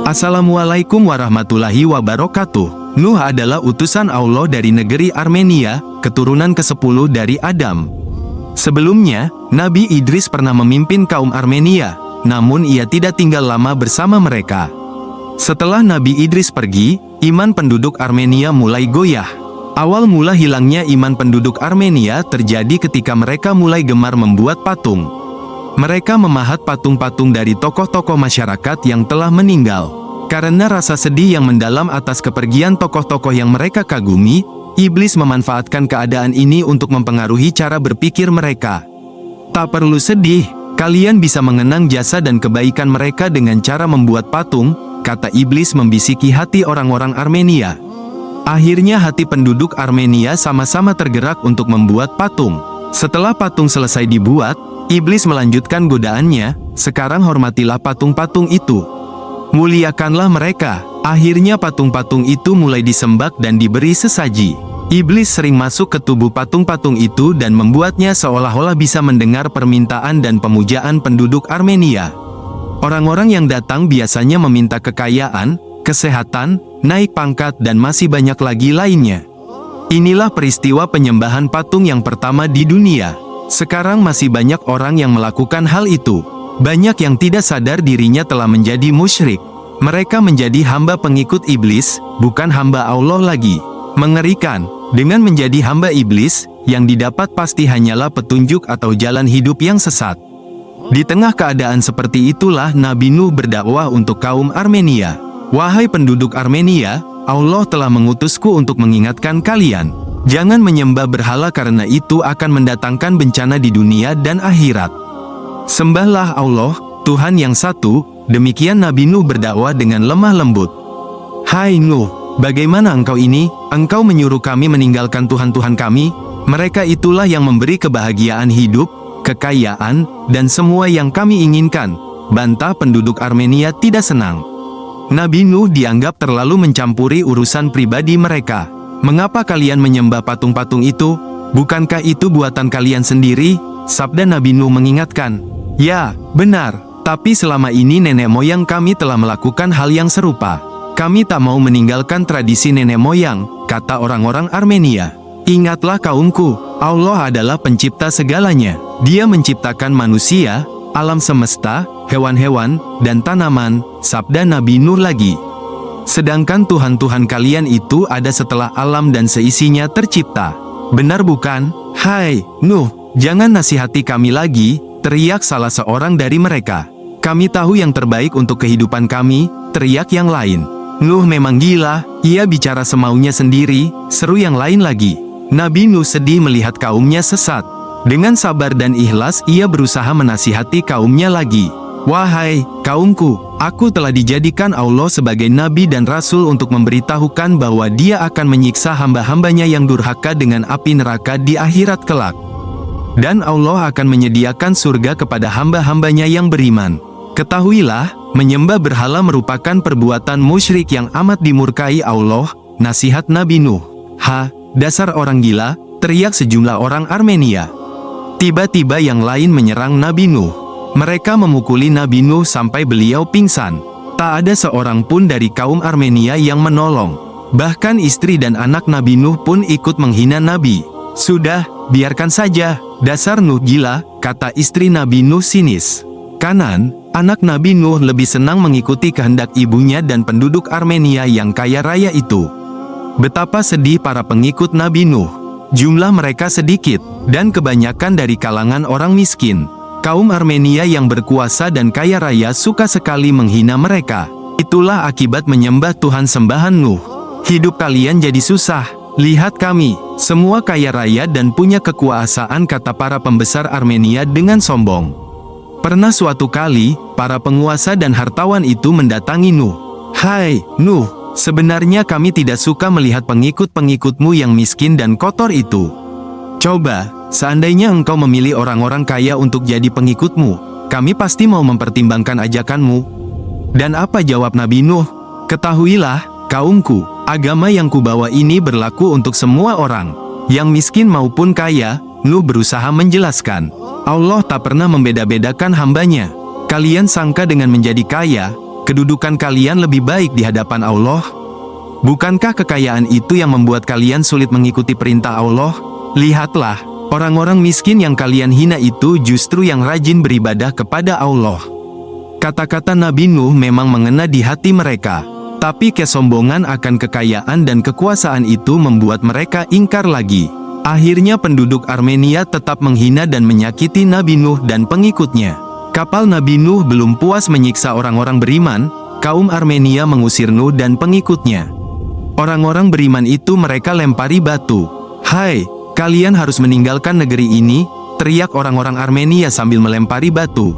Assalamualaikum warahmatullahi wabarakatuh. Nuh adalah utusan Allah dari negeri Armenia, keturunan ke-10 dari Adam. Sebelumnya, Nabi Idris pernah memimpin kaum Armenia, namun ia tidak tinggal lama bersama mereka. Setelah Nabi Idris pergi, iman penduduk Armenia mulai goyah. Awal mula hilangnya iman penduduk Armenia terjadi ketika mereka mulai gemar membuat patung. Mereka memahat patung-patung dari tokoh-tokoh masyarakat yang telah meninggal. Karena rasa sedih yang mendalam atas kepergian tokoh-tokoh yang mereka kagumi, iblis memanfaatkan keadaan ini untuk mempengaruhi cara berpikir mereka. Tak perlu sedih, kalian bisa mengenang jasa dan kebaikan mereka dengan cara membuat patung, kata iblis membisiki hati orang-orang Armenia. Akhirnya hati penduduk Armenia sama-sama tergerak untuk membuat patung. Setelah patung selesai dibuat, iblis melanjutkan godaannya, sekarang hormatilah patung-patung itu. Muliakanlah mereka. Akhirnya patung-patung itu mulai disembah dan diberi sesaji. Iblis sering masuk ke tubuh patung-patung itu dan membuatnya seolah-olah bisa mendengar permintaan dan pemujaan penduduk Armenia. Orang-orang yang datang biasanya meminta kekayaan, kesehatan, naik pangkat dan masih banyak lagi lainnya. Inilah peristiwa penyembahan patung yang pertama di dunia. Sekarang masih banyak orang yang melakukan hal itu. Banyak yang tidak sadar dirinya telah menjadi musyrik. Mereka menjadi hamba pengikut iblis, bukan hamba Allah lagi. Mengerikan, dengan menjadi hamba iblis, yang didapat pasti hanyalah petunjuk atau jalan hidup yang sesat. Di tengah keadaan seperti itulah Nabi Nuh berdakwah untuk kaum Armenia. Wahai penduduk Armenia, Allah telah mengutusku untuk mengingatkan kalian. Jangan menyembah berhala karena itu akan mendatangkan bencana di dunia dan akhirat. Sembahlah Allah, Tuhan yang satu. Demikian Nabi Nuh berdakwah dengan lemah lembut. Hai Nuh, bagaimana engkau ini? Engkau menyuruh kami meninggalkan Tuhan-Tuhan kami? Mereka itulah yang memberi kebahagiaan hidup, kekayaan, dan semua yang kami inginkan. Bantah penduduk Armenia tidak senang. Nabi Nuh dianggap terlalu mencampuri urusan pribadi mereka. Mengapa kalian menyembah patung-patung itu? Bukankah itu buatan kalian sendiri? Sabda Nabi Nuh mengingatkan. Ya, benar. Tapi selama ini nenek moyang kami telah melakukan hal yang serupa. Kami tak mau meninggalkan tradisi nenek moyang, kata orang-orang Armenia. Ingatlah kaumku, Allah adalah pencipta segalanya. Dia menciptakan manusia, alam semesta, hewan-hewan, dan tanaman, sabda Nabi Nuh lagi. Sedangkan Tuhan-Tuhan kalian itu ada setelah alam dan seisinya tercipta. Benar bukan? Hai, Nuh, jangan nasihati kami lagi, teriak salah seorang dari mereka. Kami tahu yang terbaik untuk kehidupan kami, teriak yang lain. Nuh memang gila, ia bicara semaunya sendiri, seru yang lain lagi. Nabi Nuh sedih melihat kaumnya sesat. Dengan sabar dan ikhlas ia berusaha menasihati kaumnya lagi. Wahai kaumku, aku telah dijadikan Allah sebagai nabi dan rasul untuk memberitahukan bahwa Dia akan menyiksa hamba-hambanya yang durhaka dengan api neraka di akhirat kelak. Dan Allah akan menyediakan surga kepada hamba-hambanya yang beriman. Ketahuilah, menyembah berhala merupakan perbuatan musyrik yang amat dimurkai Allah, nasihat Nabi Nuh. Ha, dasar orang gila, teriak sejumlah orang Armenia. Tiba-tiba yang lain menyerang Nabi Nuh. Mereka memukuli Nabi Nuh sampai beliau pingsan. Tak ada seorang pun dari kaum Armenia yang menolong. Bahkan istri dan anak Nabi Nuh pun ikut menghina Nabi. Sudah, biarkan saja, dasar Nuh gila, kata istri Nabi Nuh sinis. Kanan, anak Nabi Nuh lebih senang mengikuti kehendak ibunya dan penduduk Armenia yang kaya raya itu. Betapa sedih para pengikut Nabi Nuh. Jumlah mereka sedikit, dan kebanyakan dari kalangan orang miskin. Kaum Armenia yang berkuasa dan kaya raya suka sekali menghina mereka. Itulah akibat menyembah Tuhan sembahan Nuh. Hidup kalian jadi susah. Lihat kami, semua kaya raya dan punya kekuasaan, kata para pembesar Armenia dengan sombong. Pernah suatu kali, para penguasa dan hartawan itu mendatangi Nuh. Hai, Nuh, sebenarnya kami tidak suka melihat pengikut-pengikutmu yang miskin dan kotor itu. Coba, seandainya engkau memilih orang-orang kaya untuk jadi pengikutmu, kami pasti mau mempertimbangkan ajakanmu. Dan apa jawab Nabi Nuh? Ketahuilah, kaumku, agama yang kubawa ini berlaku untuk semua orang, yang miskin maupun kaya. Nuh berusaha menjelaskan. Allah tak pernah membeda-bedakan hambanya. Kalian sangka dengan menjadi kaya, kedudukan kalian lebih baik di hadapan Allah? Bukankah kekayaan itu yang membuat kalian sulit mengikuti perintah Allah? Lihatlah, orang-orang miskin yang kalian hina itu justru yang rajin beribadah kepada Allah. Kata-kata Nabi Nuh memang mengena di hati mereka. Tapi kesombongan akan kekayaan dan kekuasaan itu membuat mereka ingkar lagi. Akhirnya penduduk Armenia tetap menghina dan menyakiti Nabi Nuh dan pengikutnya. Kapal Nabi Nuh belum puas menyiksa orang-orang beriman, kaum Armenia mengusir Nuh dan pengikutnya. Orang-orang beriman itu mereka lempari batu. "Hai, kalian harus meninggalkan negeri ini," teriak orang-orang Armenia sambil melempari batu.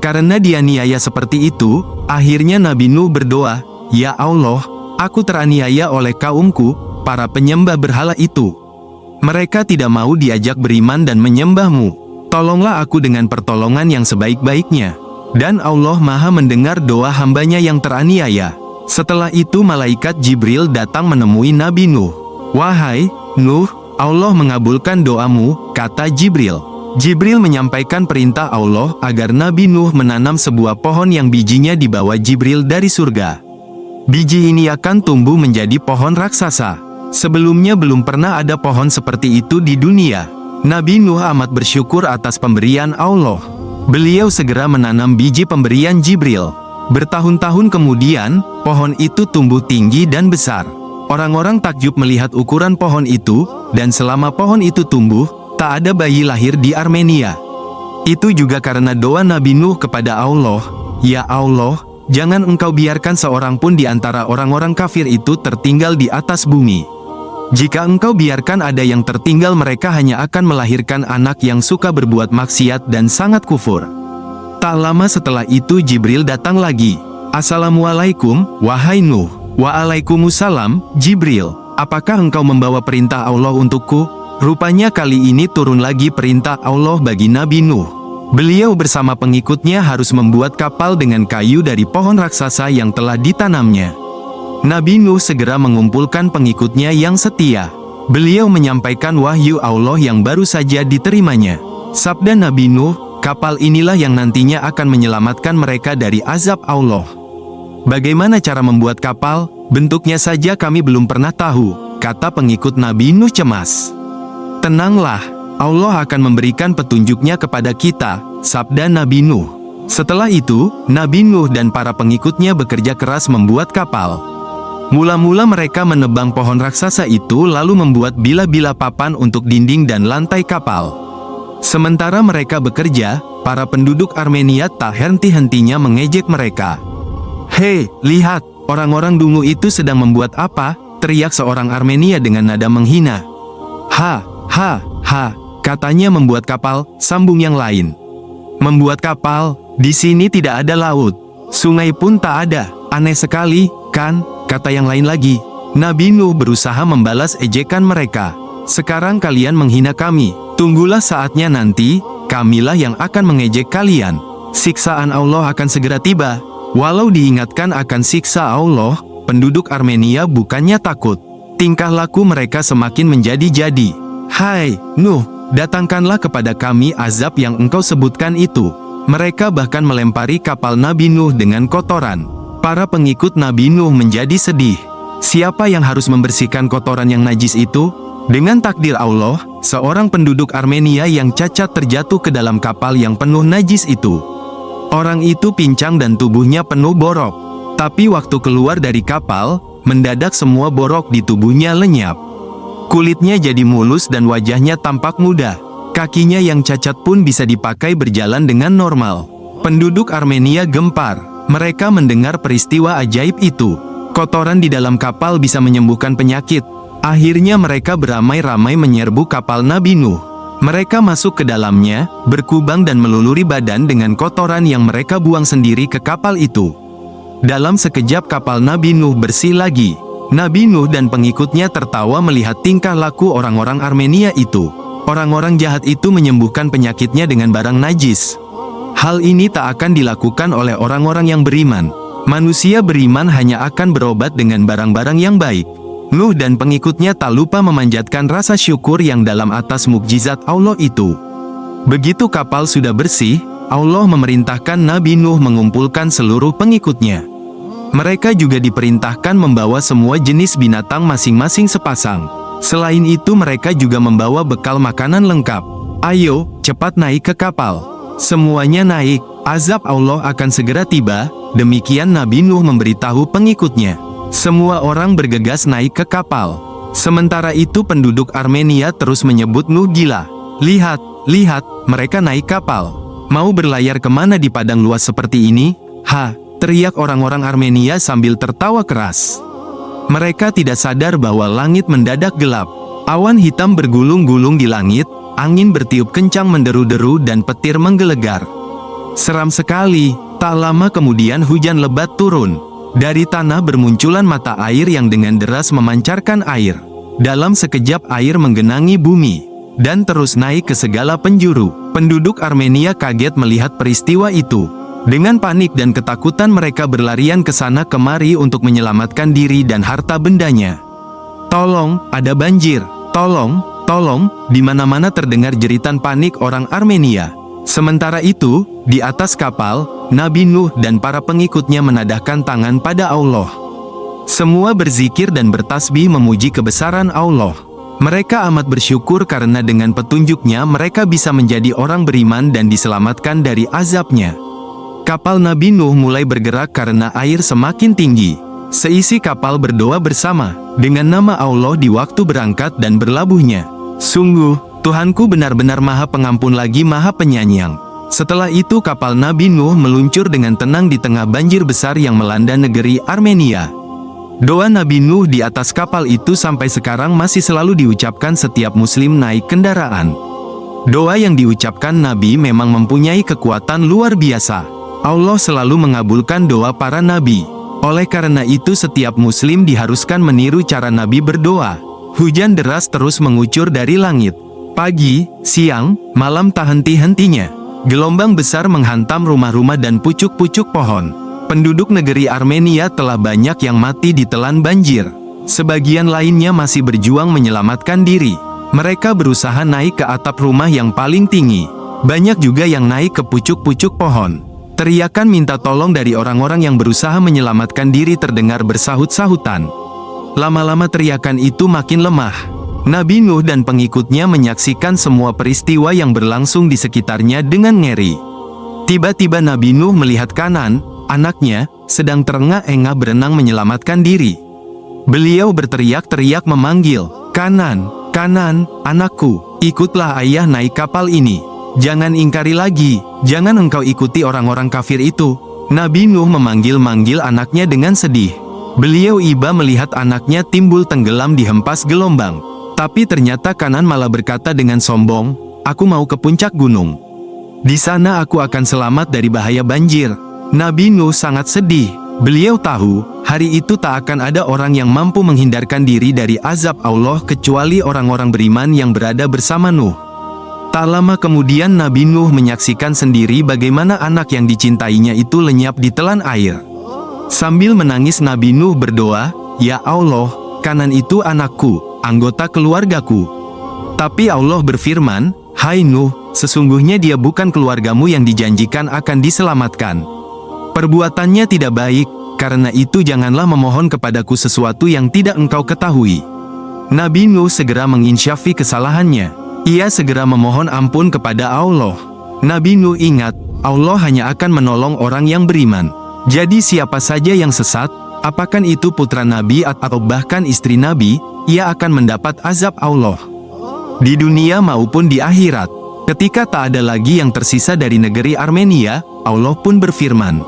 Karena dianiaya seperti itu, akhirnya Nabi Nuh berdoa, "Ya Allah, aku teraniaya oleh kaumku, para penyembah berhala itu. Mereka tidak mau diajak beriman dan menyembah-Mu. Tolonglah aku dengan pertolongan yang sebaik-baiknya." Dan Allah Maha mendengar doa hambanya yang teraniaya. Setelah itu malaikat Jibril datang menemui Nabi Nuh. "Wahai Nuh, Allah mengabulkan doamu," kata Jibril. Jibril menyampaikan perintah Allah agar Nabi Nuh menanam sebuah pohon yang bijinya dibawa Jibril dari surga. Biji ini akan tumbuh menjadi pohon raksasa. Sebelumnya belum pernah ada pohon seperti itu di dunia. Nabi Nuh amat bersyukur atas pemberian Allah. Beliau segera menanam biji pemberian Jibril. Bertahun-tahun kemudian, pohon itu tumbuh tinggi dan besar. Orang-orang takjub melihat ukuran pohon itu, dan selama pohon itu tumbuh, tak ada bayi lahir di Armenia. Itu juga karena doa Nabi Nuh kepada Allah, "Ya Allah, jangan Engkau biarkan seorang pun di antara orang-orang kafir itu tertinggal di atas bumi. Jika Engkau biarkan ada yang tertinggal, mereka hanya akan melahirkan anak yang suka berbuat maksiat dan sangat kufur." Tak lama setelah itu Jibril datang lagi. "Assalamualaikum, wahai Nuh." "Waalaikumsalam, Jibril. Apakah engkau membawa perintah Allah untukku?" Rupanya kali ini turun lagi perintah Allah bagi Nabi Nuh. Beliau bersama pengikutnya harus membuat kapal dengan kayu dari pohon raksasa yang telah ditanamnya. Nabi Nuh segera mengumpulkan pengikutnya yang setia. Beliau menyampaikan wahyu Allah yang baru saja diterimanya. Sabda Nabi Nuh, "Kapal inilah yang nantinya akan menyelamatkan mereka dari azab Allah." "Bagaimana cara membuat kapal? Bentuknya saja kami belum pernah tahu," kata pengikut Nabi Nuh cemas. "Tenanglah, Allah akan memberikan petunjuknya kepada kita," sabda Nabi Nuh. Setelah itu, Nabi Nuh dan para pengikutnya bekerja keras membuat kapal. Mula-mula mereka menebang pohon raksasa itu lalu membuat bila-bila papan untuk dinding dan lantai kapal. Sementara mereka bekerja, para penduduk Armenia tak henti-hentinya mengejek mereka. "Hei, lihat, orang-orang dungu itu sedang membuat apa?" teriak seorang Armenia dengan nada menghina. "Ha, ha, ha, katanya membuat kapal," sambung yang lain. "Membuat kapal? Di sini tidak ada laut. Sungai pun tak ada. Aneh sekali, kan?" kata yang lain lagi. Nabi Nuh berusaha membalas ejekan mereka. "Sekarang kalian menghina kami. Tunggulah saatnya nanti, kamilah yang akan mengejek kalian. Siksaan Allah akan segera tiba." Walau diingatkan akan siksa Allah, penduduk Armenia bukannya takut. Tingkah laku mereka semakin menjadi-jadi. "Hai, Nuh, datangkanlah kepada kami azab yang engkau sebutkan itu." Mereka bahkan melempari kapal Nabi Nuh dengan kotoran. Para pengikut Nabi Nuh menjadi sedih. Siapa yang harus membersihkan kotoran yang najis itu? Dengan takdir Allah, seorang penduduk Armenia yang cacat terjatuh ke dalam kapal yang penuh najis itu. Orang itu pincang dan tubuhnya penuh borok. Tapi waktu keluar dari kapal, mendadak semua borok di tubuhnya lenyap. Kulitnya jadi mulus dan wajahnya tampak muda. Kakinya yang cacat pun bisa dipakai berjalan dengan normal. Penduduk Armenia gempar. Mereka mendengar peristiwa ajaib itu. Kotoran di dalam kapal bisa menyembuhkan penyakit. Akhirnya mereka beramai-ramai menyerbu kapal Nabi Nuh. Mereka masuk ke dalamnya, berkubang dan meluluri badan dengan kotoran yang mereka buang sendiri ke kapal itu. Dalam sekejap kapal Nabi Nuh bersih lagi. Nabi Nuh dan pengikutnya tertawa melihat tingkah laku orang-orang Armenia itu. Orang-orang jahat itu menyembuhkan penyakitnya dengan barang najis. Hal ini tak akan dilakukan oleh orang-orang yang beriman. Manusia beriman hanya akan berobat dengan barang-barang yang baik. Nuh dan pengikutnya tak lupa memanjatkan rasa syukur yang dalam atas mukjizat Allah itu. Begitu kapal sudah bersih, Allah memerintahkan Nabi Nuh mengumpulkan seluruh pengikutnya. Mereka juga diperintahkan membawa semua jenis binatang masing-masing sepasang. Selain itu mereka juga membawa bekal makanan lengkap. Ayo, cepat naik ke kapal. Semuanya naik, azab Allah akan segera tiba. Demikian Nabi Nuh memberitahu pengikutnya. Semua orang bergegas naik ke kapal. Sementara itu penduduk Armenia terus menyebut Nuh gila. Lihat, lihat, mereka naik kapal. Mau berlayar kemana di padang luas seperti ini? Ha! Teriak orang-orang Armenia sambil tertawa keras. Mereka tidak sadar bahwa langit mendadak gelap. Awan hitam bergulung-gulung di langit, angin bertiup kencang menderu-deru dan petir menggelegar. Seram sekali. Tak lama kemudian hujan lebat turun. Dari tanah bermunculan mata air yang dengan deras memancarkan air. Dalam sekejap air menggenangi bumi dan terus naik ke segala penjuru. Penduduk Armenia kaget melihat peristiwa itu. Dengan panik dan ketakutan mereka berlarian ke sana kemari untuk menyelamatkan diri dan harta bendanya. Tolong, ada banjir. Tolong, tolong, di mana-mana terdengar jeritan panik orang Armenia. Sementara itu, di atas kapal, Nabi Nuh dan para pengikutnya menadahkan tangan pada Allah. Semua berzikir dan bertasbih memuji kebesaran Allah. Mereka amat bersyukur karena dengan petunjuknya mereka bisa menjadi orang beriman dan diselamatkan dari azabnya. Kapal Nabi Nuh mulai bergerak karena air semakin tinggi. Seisi kapal berdoa bersama, dengan nama Allah di waktu berangkat dan berlabuhnya. Sungguh, Tuhanku benar-benar Maha Pengampun lagi Maha Penyayang. Setelah itu kapal Nabi Nuh meluncur dengan tenang di tengah banjir besar yang melanda negeri Armenia. Doa Nabi Nuh di atas kapal itu sampai sekarang masih selalu diucapkan setiap muslim naik kendaraan. Doa yang diucapkan Nabi memang mempunyai kekuatan luar biasa. Allah selalu mengabulkan doa para nabi. Oleh karena itu setiap muslim diharuskan meniru cara Nabi berdoa. Hujan deras terus mengucur dari langit. Pagi, siang, malam tak henti-hentinya. Gelombang besar menghantam rumah-rumah dan pucuk-pucuk pohon. Penduduk negeri Armenia telah banyak yang mati ditelan banjir. Sebagian lainnya masih berjuang menyelamatkan diri. Mereka berusaha naik ke atap rumah yang paling tinggi. Banyak juga yang naik ke pucuk-pucuk pohon. Teriakan minta tolong dari orang-orang yang berusaha menyelamatkan diri terdengar bersahut-sahutan. Lama-lama teriakan itu makin lemah. Nabi Nuh dan pengikutnya menyaksikan semua peristiwa yang berlangsung di sekitarnya dengan ngeri. Tiba-tiba Nabi Nuh melihat Kanan, anaknya, sedang terengah-engah berenang menyelamatkan diri. Beliau berteriak-teriak memanggil, "Kanan, Kanan, anakku, ikutlah ayah naik kapal ini. Jangan ingkari lagi, jangan engkau ikuti orang-orang kafir itu." Nabi Nuh memanggil-manggil anaknya dengan sedih. Beliau iba melihat anaknya timbul tenggelam di hempas gelombang. Tapi ternyata Kanan malah berkata dengan sombong, "Aku mau ke puncak gunung. Di sana aku akan selamat dari bahaya banjir." Nabi Nuh sangat sedih. Beliau tahu, hari itu tak akan ada orang yang mampu menghindarkan diri dari azab Allah kecuali orang-orang beriman yang berada bersama Nuh. Tak lama kemudian Nabi Nuh menyaksikan sendiri bagaimana anak yang dicintainya itu lenyap ditelan air. Sambil menangis Nabi Nuh berdoa, "Ya Allah, Kanan itu anakku, anggota keluargaku." Tapi Allah berfirman, "Hai Nuh, sesungguhnya dia bukan keluargamu yang dijanjikan akan diselamatkan. Perbuatannya tidak baik, karena itu janganlah memohon kepadaku sesuatu yang tidak engkau ketahui." Nabi Nuh segera menginsyafi kesalahannya. Ia segera memohon ampun kepada Allah. Nabi Nuh ingat, Allah hanya akan menolong orang yang beriman. Jadi siapa saja yang sesat, apakah itu putra Nabi atau bahkan istri Nabi, ia akan mendapat azab Allah. Di dunia maupun di akhirat. Ketika tak ada lagi yang tersisa dari negeri Armenia, Allah pun berfirman,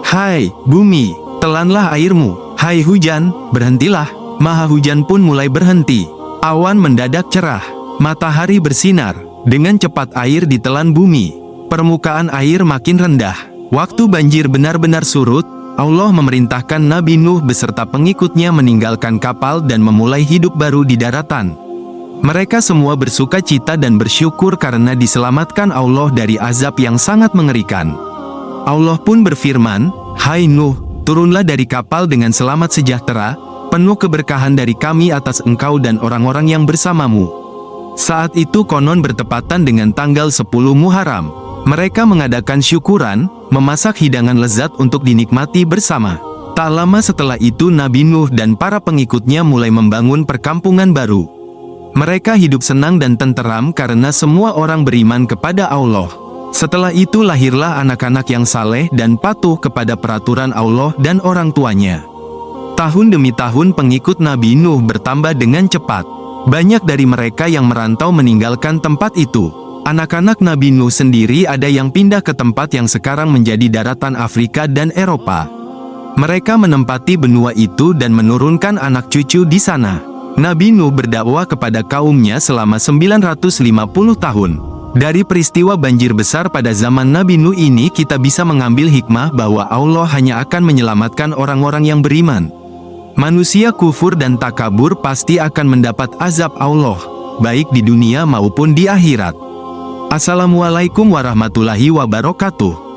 "Hai bumi, telanlah airmu. Hai hujan, berhentilah." Maha hujan pun mulai berhenti. Awan mendadak cerah. Matahari bersinar. Dengan cepat air ditelan bumi. Permukaan air makin rendah. Waktu banjir benar-benar surut, Allah memerintahkan Nabi Nuh beserta pengikutnya meninggalkan kapal dan memulai hidup baru di daratan. Mereka semua bersuka cita dan bersyukur karena diselamatkan Allah dari azab yang sangat mengerikan. Allah pun berfirman, "Hai Nuh, turunlah dari kapal dengan selamat sejahtera, penuh keberkahan dari kami atas engkau dan orang-orang yang bersamamu." Saat itu konon bertepatan dengan tanggal 10 Muharram. Mereka mengadakan syukuran, memasak hidangan lezat untuk dinikmati bersama. Tak Tak lama setelah itu Nabi Nuh dan para pengikutnya mulai membangun perkampungan baru. Mereka hidup senang dan tenteram karena semua orang beriman kepada Allah. Setelah itu lahirlah anak-anak yang saleh dan patuh kepada peraturan Allah dan orang tuanya. Tahun demi tahun pengikut Nabi Nuh bertambah dengan cepat. Banyak dari mereka yang merantau meninggalkan tempat itu. Anak-anak Nabi Nuh sendiri ada yang pindah ke tempat yang sekarang menjadi daratan Afrika dan Eropa. Mereka menempati benua itu dan menurunkan anak cucu di sana. Nabi Nuh berdakwah kepada kaumnya selama 950 tahun. Dari peristiwa banjir besar pada zaman Nabi Nuh ini kita bisa mengambil hikmah bahwa Allah hanya akan menyelamatkan orang-orang yang beriman. Manusia kufur dan takabur pasti akan mendapat azab Allah, baik di dunia maupun di akhirat. Assalamualaikum warahmatullahi wabarakatuh.